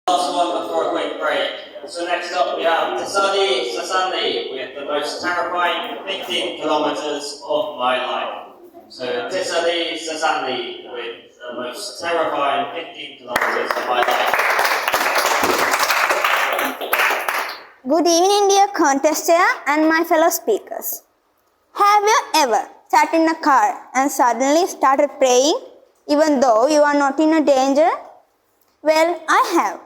Last one before a quick break. So next up we have Thisandi with the most terrifying 15 kilometers of my life. So Thisandi with the most terrifying 15 kilometers of my life. Good evening, dear contestant and my fellow speakers. Have you ever sat in a car and suddenly started praying even though you are not in a danger? Well, I have.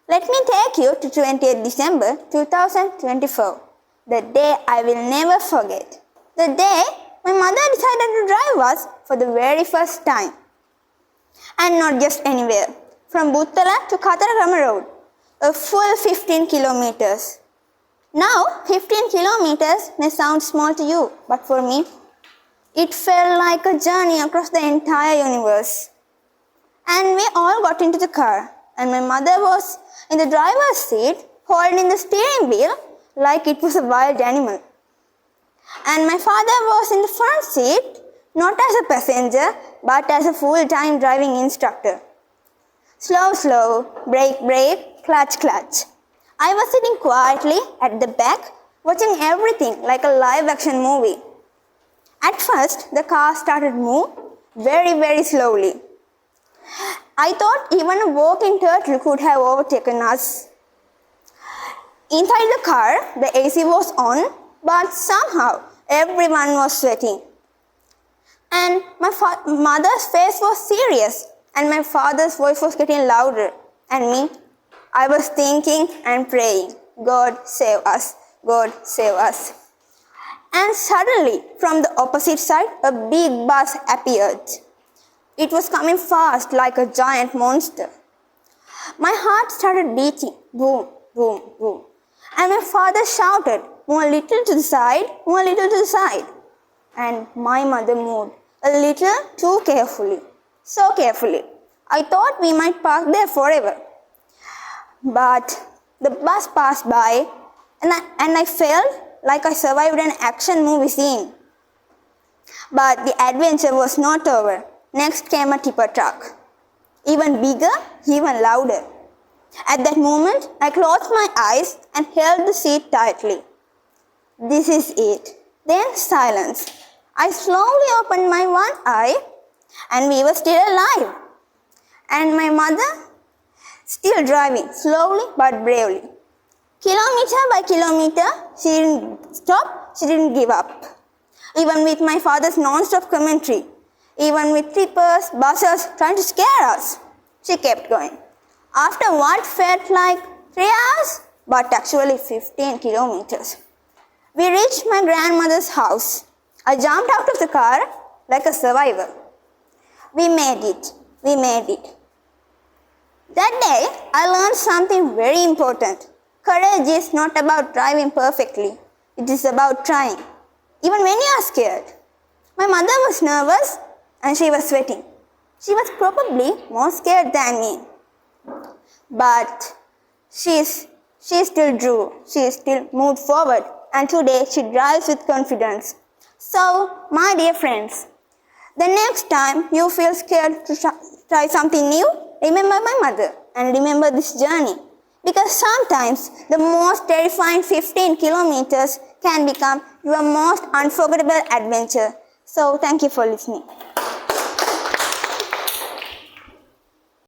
Let me take you to 20th December 2024, the day I will never forget. The day my mother decided to drive us for the very first time. And not just anywhere, from Buttala to Katarama Road, a full 15 kilometers. Now, 15 kilometers may sound small to you, but for me, it felt like a journey across the entire universe. And we all got into the car, and my mother was in the driver's seat, holding the steering wheel like it was a wild animal. And my father was in the front seat, not as a passenger, but as a full-time driving instructor. Slow, slow, brake, brake, clutch, clutch. I was sitting quietly at the back, watching everything like a live-action movie. At first, the car started to move very, very slowly. I thought even a walking turtle could have overtaken us. Inside the car, the AC was on, but somehow everyone was sweating. And my mother's face was serious, and my father's voice was getting louder. And me, I was thinking and praying, God save us, God save us. And suddenly, from the opposite side, a big bus appeared. It was coming fast like a giant monster. My heart started beating, boom, boom, boom. And my father shouted, move a little to the side, move a little to the side. And my mother moved a little too carefully, so carefully. I thought we might park there forever. But the bus passed by and I felt like I survived an action movie scene. But the adventure was not over. Next came a tipper truck. Even bigger, even louder. At that moment, I closed my eyes and held the seat tightly. This is it. Then silence. I slowly opened my one eye and we were still alive. And my mother still driving, slowly but bravely. Kilometer by kilometer, she didn't stop, she didn't give up. Even with my father's non-stop commentary, even with tippers, buses trying to scare us, she kept going. After what felt like 3 hours, but actually 15 kilometers, we reached my grandmother's house. I jumped out of the car like a survivor. We made it. We made it. That day, I learned something very important. Courage is not about driving perfectly. It is about trying, even when you are scared. My mother was nervous and she was sweating. She was probably more scared than me. But she still drew. She still moved forward. And today, she drives with confidence. So, my dear friends, the next time you feel scared to try something new, remember my mother and remember this journey. Because sometimes the most terrifying 15 kilometers can become your most unforgettable adventure. So, thank you for listening.